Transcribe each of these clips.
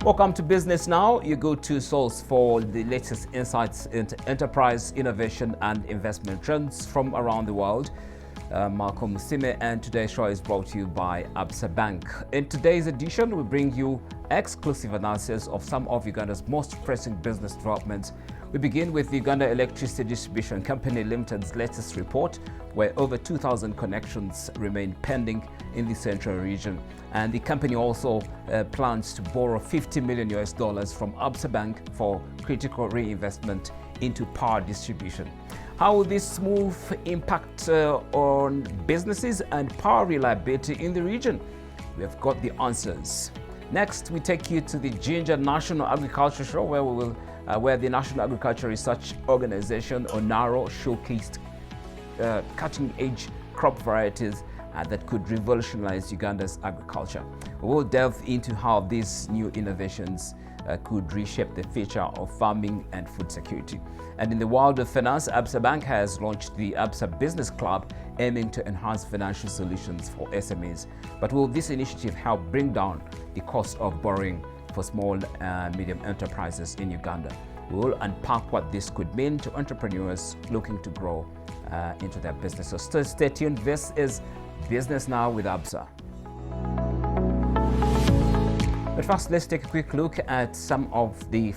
Welcome to Business Now, your go-to source for the latest insights into enterprise, innovation and investment trends from around the world. Malcolm Musime, and today's show is brought to you by Absa Bank. In today's edition, we bring you exclusive analysis of some of Uganda's most pressing business developments. We begin with the Uganda Electricity Distribution Company Limited's latest report, where over 2,000 connections remain pending in the central region. And the company also plans to borrow $50 million from Absa Bank for critical reinvestment into power distribution. How will this move impact on businesses and power reliability in the region? We have got the answers. Next, we take you to the Ginger National Agriculture Show, where the National Agriculture Research Organization, ONARO, showcased cutting-edge crop varieties that could revolutionize Uganda's agriculture. We will delve into how these new innovations could reshape the future of farming and food security. And in the world of finance, Absa Bank has launched the Absa Business Club, aiming to enhance financial solutions for SMEs. But will this initiative help bring down the cost of borrowing for small and medium enterprises in Uganda? We will unpack what this could mean to entrepreneurs looking to grow into their business. So stay tuned. This is Business Now with Absa. But first, let's take a quick look at some of the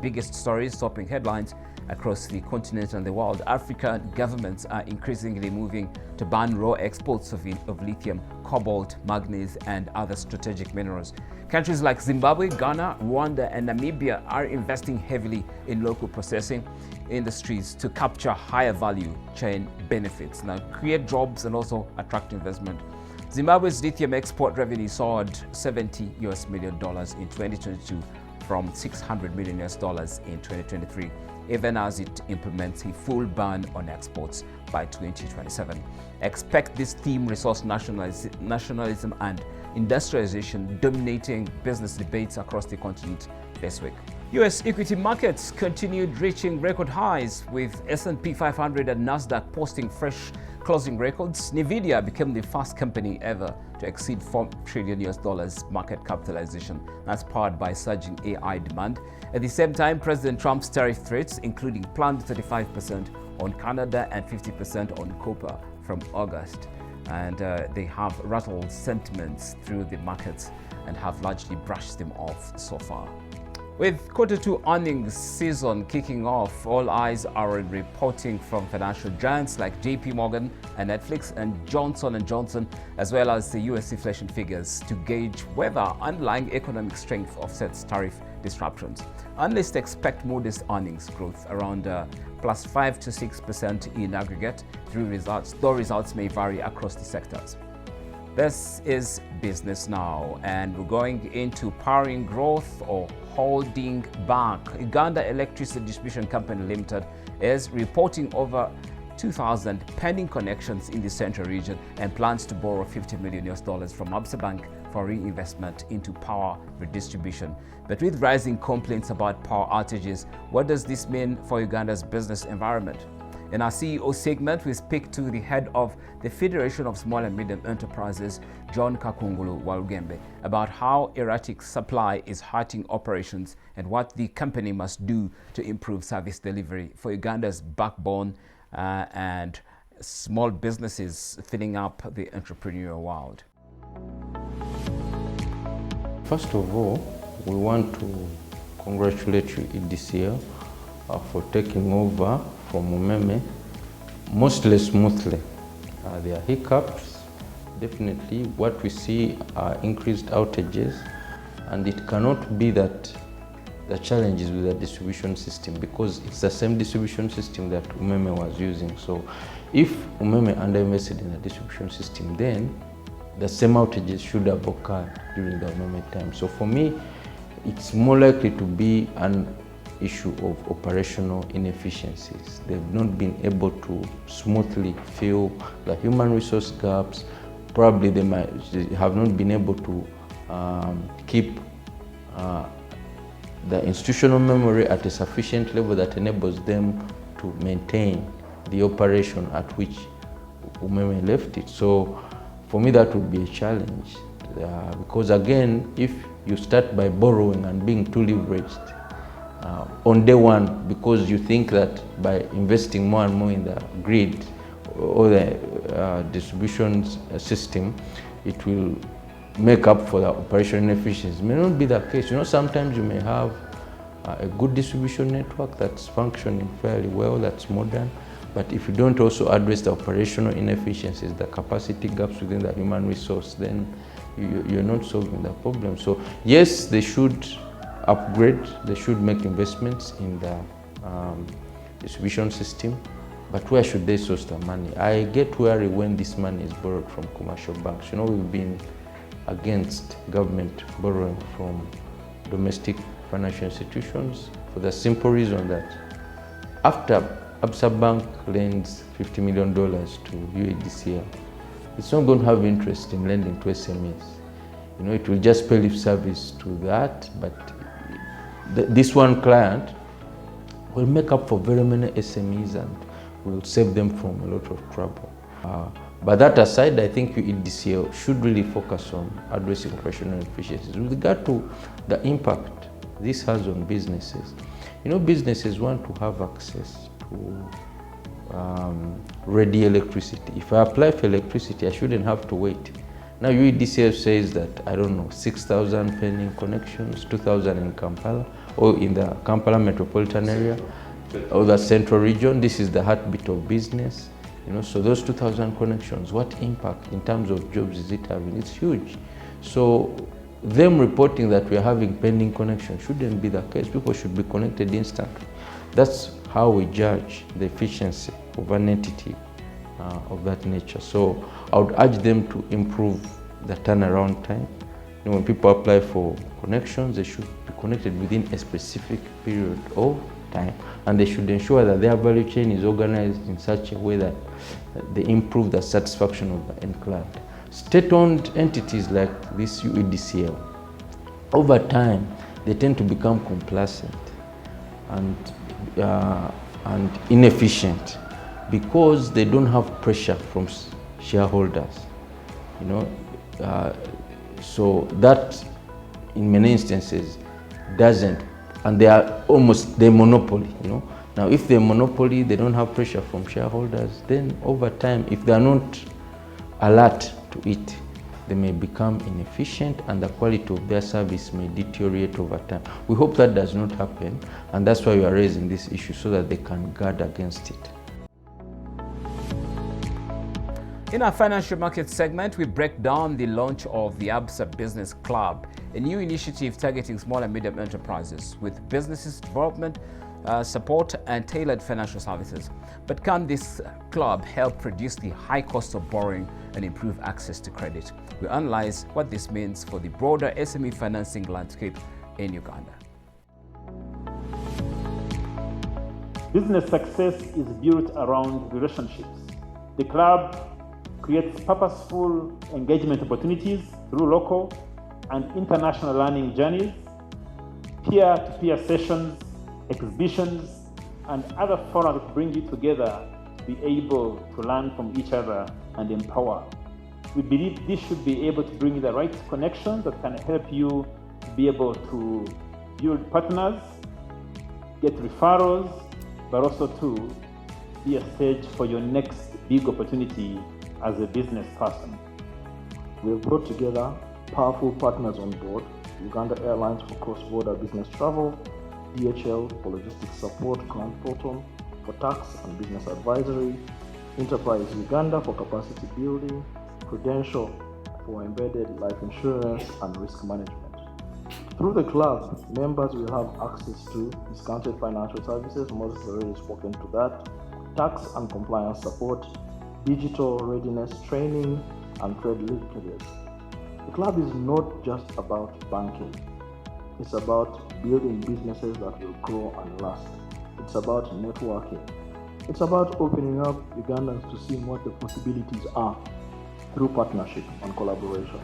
biggest stories topping headlines across the continent and the world. African governments are increasingly moving to ban raw exports of lithium, cobalt, manganese, and other strategic minerals. Countries like Zimbabwe, Ghana, Rwanda, and Namibia are investing heavily in local processing industries to capture higher value chain benefits, now create jobs and also attract investment. Zimbabwe's lithium export revenue soared $70 million in 2022 from $600 million in 2023, even as it implements a full ban on exports by 2027. Expect this theme, resource nationalism and industrialization, dominating business debates across the continent this week. U.S. equity markets continued reaching record highs, with S&P 500 and Nasdaq posting fresh closing records. Nvidia became the first company ever to exceed $4 trillion market capitalization. That's powered by surging AI demand. At the same time, President Trump's tariff threats, including planned 35% on Canada and 50% on copper from August, and they have rattled sentiments through the markets and have largely brushed them off so far. With Q2 earnings season kicking off, all eyes are on reporting from financial giants like JP Morgan and Netflix and Johnson & Johnson, as well as the US inflation figures, to gauge whether underlying economic strength offsets tariff disruptions. Analysts expect modest earnings growth around plus 5 to 6% in aggregate through results, though results may vary across the sectors. This is Business Now, and we're going into powering growth or holding back. Uganda Electricity Distribution Company Limited is reporting over 2,000 pending connections in the central region and plans to borrow $50 million from Absa Bank for reinvestment into power redistribution. But with rising complaints about power outages, what does this mean for Uganda's business environment? In our CEO segment, we speak to the head of the Federation of Small and Medium Enterprises, John Kakungulu Walugembe, about how erratic supply is hurting operations and what the company must do to improve service delivery for Uganda's backbone and small businesses filling up the entrepreneurial world. First of all, we want to congratulate UEDCL for taking over from Umeme mostly smoothly. There are hiccups, definitely. What we see are increased outages, and it cannot be that the challenge is with the distribution system, because it's the same distribution system that Umeme was using. So if Umeme underinvested in the distribution system, then the same outages should have occurred during the Umeme time. So for me, it's more likely to be an issue of operational inefficiencies. They've not been able to smoothly fill the human resource gaps. Probably they have not been able to keep the institutional memory at a sufficient level that enables them to maintain the operation at which Umeme left it. So for me, that would be a challenge. because again, if you start by borrowing and being too leveraged on day one, because you think that by investing more and more in the grid or the distribution system, it will make up for the operational inefficiencies. It may not be the case. Sometimes you may have a good distribution network that's functioning fairly well, that's modern, but if you don't also address the operational inefficiencies, the capacity gaps within the human resource, then you're not solving the problem. So yes, they should upgrade, they should make investments in the distribution system, but where should they source the money? I get worried when this money is borrowed from commercial banks. We've been against government borrowing from domestic financial institutions for the simple reason that after Absa Bank lends $50 million to UEDCL, it's not going to have interest in lending to SMEs. It will just pay lip service to that, but this one client will make up for very many SMEs and will save them from a lot of trouble. But that aside, I think UEDCL should really focus on addressing operational efficiencies. With regard to the impact this has on businesses, businesses want to have access to ready electricity. If I apply for electricity, I shouldn't have to wait. Now UEDCL says that, 6,000 pending connections, 2,000 in Kampala, or in the Kampala metropolitan area, or the central region. This is the heartbeat of business. So those 2,000 connections, what impact in terms of jobs is it having? It's huge. So them reporting that we are having pending connections shouldn't be the case. People should be connected instantly. That's how we judge the efficiency of an entity of that nature. So I would urge them to improve the turnaround time. When people apply for connections, they should be connected within a specific period of time, and they should ensure that their value chain is organized in such a way that they improve the satisfaction of the end client. State-owned entities like this UEDCL, over time, they tend to become complacent and inefficient because they don't have pressure from shareholders. So that, in many instances, doesn't. And they are almost the monopoly, Now, if they're monopoly, they don't have pressure from shareholders, then over time, if they are not alert to it, they may become inefficient and the quality of their service may deteriorate over time. We hope that does not happen, and that's why we are raising this issue, so that they can guard against it. In our financial market segment, we break down the launch of the Absa Business Club, a new initiative targeting small and medium enterprises with businesses development, support and tailored financial services. But can this club help reduce the high cost of borrowing and improve access to credit? We analyze what this means for the broader SME financing landscape in Uganda. Business success is built around relationships. The club creates purposeful engagement opportunities through local and international learning journeys, peer-to-peer sessions, exhibitions, and other forums that bring you together to be able to learn from each other and empower. We believe this should be able to bring you the right connections that can help you to be able to build partners, get referrals, but also to be a stage for your next big opportunity as a business person. We have brought together powerful partners on board: Uganda Airlines for cross-border business travel, DHL for logistics support, Grant Thornton for tax and business advisory, Enterprise Uganda for capacity building, Prudential for embedded life insurance and risk management. Through the club, members will have access to discounted financial services, Moses has already spoken to that, tax and compliance support, digital readiness training, and trade linkages. The club is not just about banking. It's about building businesses that will grow and last. It's about networking. It's about opening up Ugandans to see what the possibilities are through partnership and collaboration.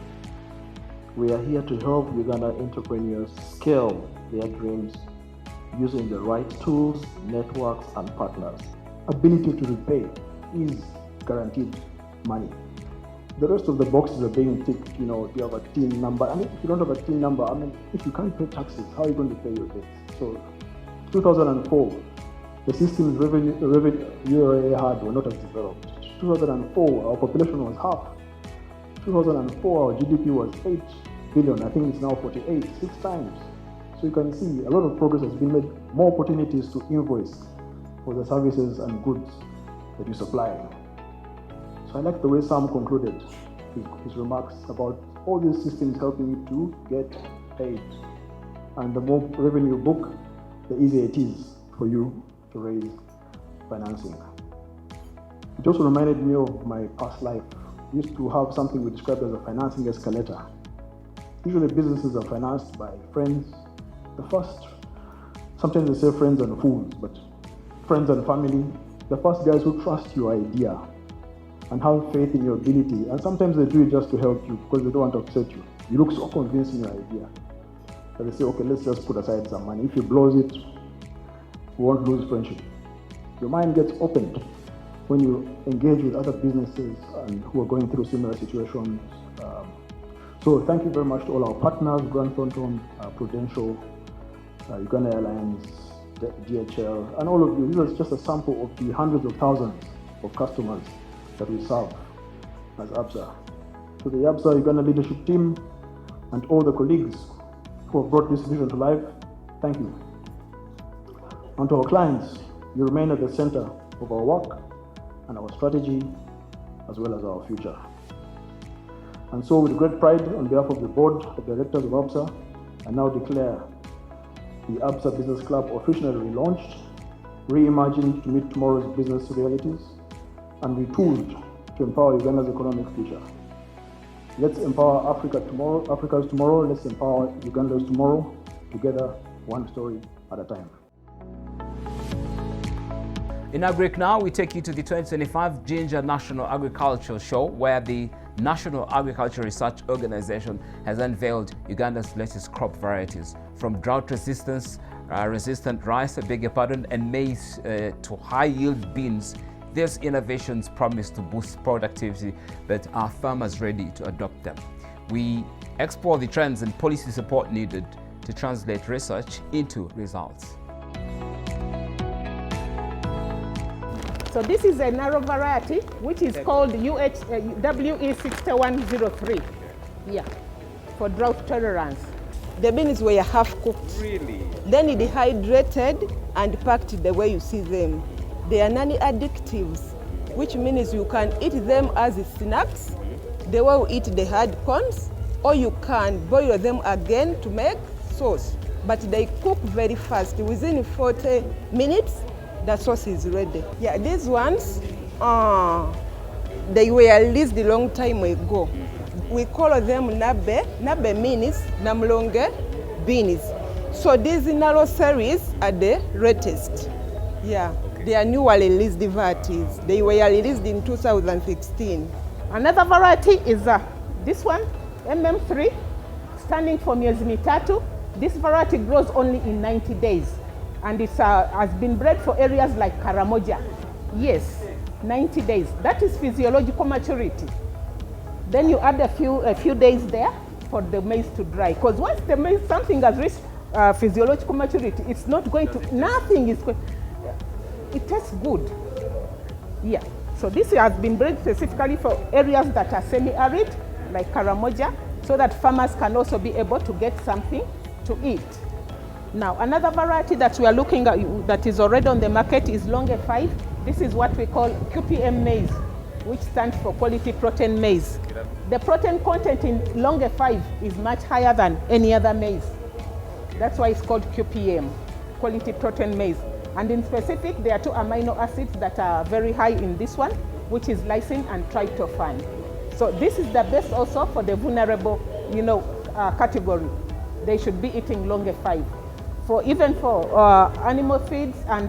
We are here to help Uganda entrepreneurs scale their dreams using the right tools, networks, and partners. Ability to repay is guaranteed money. The rest of the boxes are being ticked. You know, do you have a TIN number? I mean, if you don't have a TIN number, I mean, if you can't pay taxes, how are you going to pay your debts? So, 2004, the systems revenue UAE had were not as developed. 2004, our population was half. 2004, our GDP was 8 billion. I think it's now 48, 6 times. So you can see a lot of progress has been made, more opportunities to invoice for the services and goods that you supply. So I like the way Sam concluded his remarks about all these systems helping you to get paid. And the more revenue you book, the easier it is for you to raise financing. It also reminded me of my past life. We used to have something we described as a financing escalator. Usually businesses are financed by friends. Sometimes they say friends and fools, but friends and family, the first guys who trust your idea and have faith in your ability. And sometimes they do it just to help you because they don't want to upset you. You look so convincing in your idea. So they say, okay, let's just put aside some money. If you blows it, we won't lose friendship. Your mind gets opened when you engage with other businesses and who are going through similar situations. So thank you very much to all our partners, Grant Thornton, Prudential, Uganda Airlines, DHL, and all of you. This is just a sample of the hundreds of thousands of customers that we serve as Absa. To the Absa Uganda leadership team and all the colleagues who have brought this vision to life, thank you. And to our clients, you remain at the center of our work and our strategy, as well as our future. And so with great pride on behalf of the board of directors of Absa, I now declare the Absa Business Club officially relaunched, reimagined to meet tomorrow's business realities, and retooled to empower Uganda's economic future. Let's empower Africa's tomorrow, let's empower Uganda's tomorrow, together, one story at a time. In Agric now, we take you to the 2025 Ginger National Agricultural Show, where the National Agricultural Research Organization has unveiled Uganda's latest crop varieties, from drought-resistant rice, and maize to high-yield beans. These innovations promise to boost productivity, but are farmers ready to adopt them? We explore the trends and policy support needed to translate research into results. So this is a narrow variety, which is called WE6103. Yeah, for drought tolerance. The beans were half cooked. Really? Then dehydrated and packed the way you see them. They are non-addictives, which means you can eat them as snacks, the way we eat the hard corns, or you can boil them again to make sauce. But they cook very fast. Within 40 minutes, the sauce is ready. Yeah, these ones, they were released a long time ago. We call them nabe. Nabe means namlonge beans. So these narrow series are the latest. Yeah, they are newly released varieties. They were released in 2016. Another variety is this one, MM3, standing for miezi mitatu. This variety grows only in 90 days. And it has been bred for areas like Karamoja. Yes, 90 days. That is physiological maturity. Then you add a few days there for the maize to dry. Because once the maize, something has reached physiological maturity, it's not going to, nothing is going, it tastes good. Yeah, so this has been bred specifically for areas that are semi-arid, like Karamoja, so that farmers can also be able to get something to eat. Now, another variety that we are looking at that is already on the market is Longe 5. This is what we call QPM maize, which stands for quality protein maize. The protein content in Longe 5 is much higher than any other maize. That's why it's called QPM, quality protein maize. And in specific, there are 2 amino acids that are very high in this one, which is lysine and tryptophan. So this is the best also for the vulnerable, category. They should be eating Longe 5. Even for animal feeds and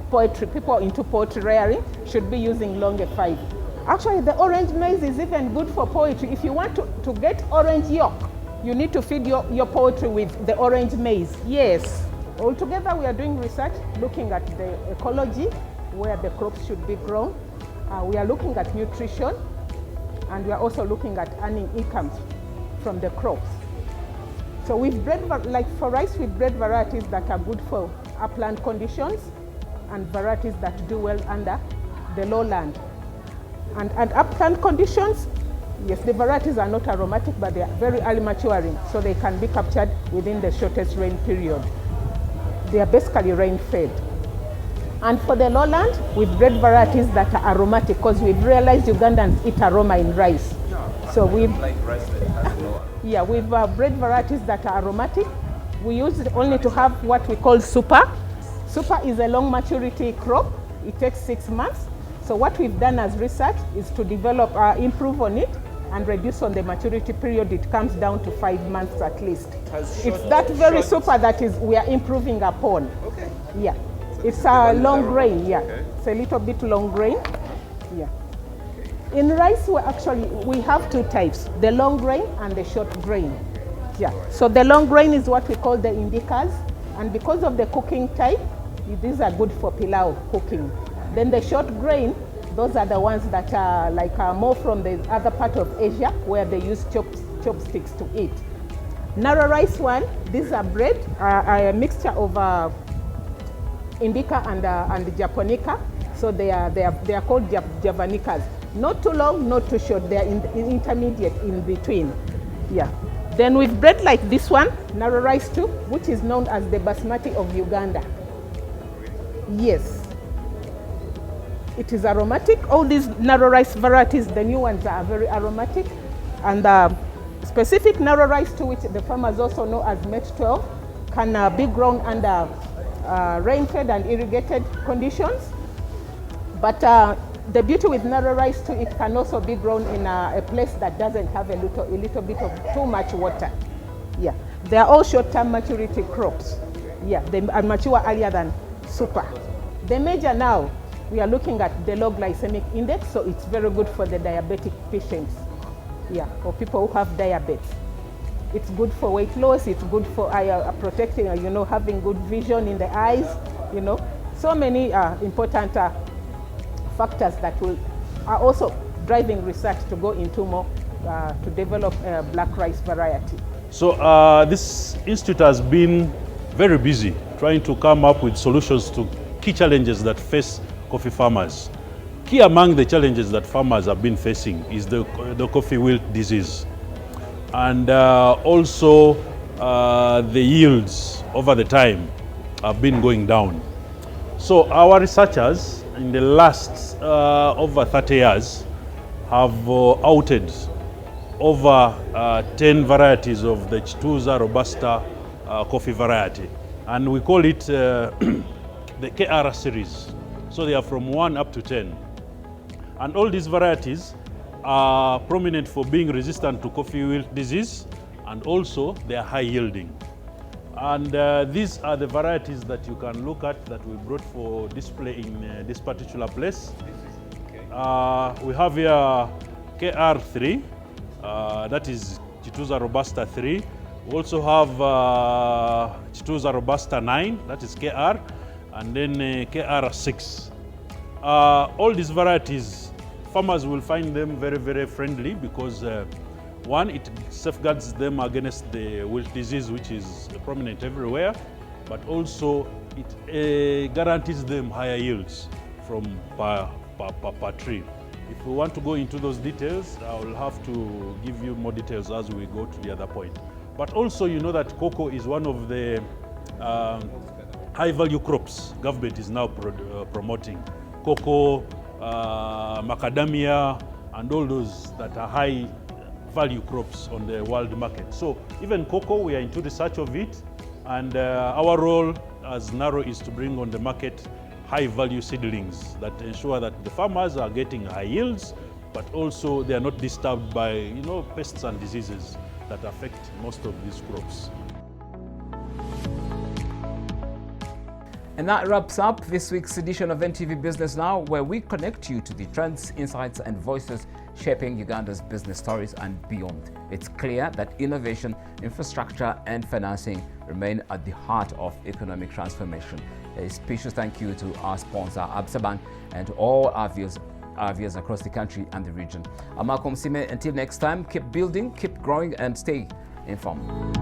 poultry, people into poultry rearing should be using Longe 5. Actually, the orange maize is even good for poultry. If you want to get orange yolk, you need to feed your poultry with the orange maize. Yes. Altogether, we are doing research looking at the ecology, where the crops should be grown. We are looking at nutrition, and we are also looking at earning incomes from the crops. So we've bred, like for rice, we've bred varieties that are good for upland conditions and varieties that do well under the lowland. And upland conditions, yes, the varieties are not aromatic, but they are very early maturing, so they can be captured within the shortest rain period. They are basically rain-fed. And for the lowland, we've bred varieties that are aromatic because we've realized Ugandans eat aroma in rice. So we've, like rice that has no aroma. yeah, we've bred varieties that are aromatic. We use it only to have what we call super. Super is a long maturity crop. It takes 6 months. So what we've done as research is to develop, improve on it and reduce on the maturity period. It comes down to 5 months at least. It's that very super that is we are improving upon. Okay. Yeah. It's a long grain, yeah. Okay. It's a little bit long grain, yeah. Okay. In rice, we have two types, the long grain and the short grain. Yeah. So the long grain is what we call the indicas, and because of the cooking type, these are good for pilau cooking. Then the short grain, those are the ones that are like more from the other part of Asia where they use chopsticks to eat. Narrow rice one, these are bred, a mixture of Indica and Japonica, so they are called Javanicas. Not too long, not too short. They are intermediate in between. Yeah. Then we've bred like this one, narrow rice too, which is known as the basmati of Uganda. Yes. It is aromatic. All these narrow rice varieties, the new ones are very aromatic, and specific narrow rice too, which the farmers also know as Met 12, can be grown under rain-fed and irrigated conditions, but the beauty with narrow rice too, it can also be grown in a place that doesn't have a little bit of too much water. Yeah, they are all short-term maturity crops. Yeah, they are mature earlier than super. The major now, we are looking at the low glycemic index, so it's very good for the diabetic patients. Yeah, for people who have diabetes. It's good for weight loss, it's good for protecting, having good vision in the eyes, So many important factors that are also driving research to go into more, to develop a black rice variety. So this institute has been very busy trying to come up with solutions to key challenges that face coffee farmers. Key among the challenges that farmers have been facing is the coffee wilt disease. And also the yields over the time have been going down. So our researchers in the last over 30 years have outed over 10 varieties of the Chituza Robusta coffee variety. And we call it the KR series. So they are from 1 up to 10. And all these varieties are prominent for being resistant to coffee wilt disease, and also they are high yielding. And these are the varieties that you can look at that we brought for display in this particular place. We have here KR3, that is Chituza Robusta 3. We also have Chituza Robusta 9, that is KR, and then KR6. All these varieties, farmers will find them very, very friendly because one, it safeguards them against the wilt disease, which is prominent everywhere, but also it guarantees them higher yields from per tree. If we want to go into those details, I will have to give you more details as we go to the other point. But also, you know that cocoa is one of the high-value crops government is now promoting. Cocoa, macadamia, and all those that are high-value crops on the world market. So even cocoa, we are into research of it, and our role as NARO is to bring on the market high-value seedlings that ensure that the farmers are getting high yields, but also they are not disturbed by pests and diseases that affect most of these crops. And that wraps up this week's edition of NTV Business Now, where we connect you to the trends, insights, and voices shaping Uganda's business stories and beyond. It's clear that innovation, infrastructure, and financing remain at the heart of economic transformation. A special thank you to our sponsor, Absa Bank, and to all our viewers our viewers across the country and the region. I'm Malcolm Sime. Until next time, keep building, keep growing, and stay informed.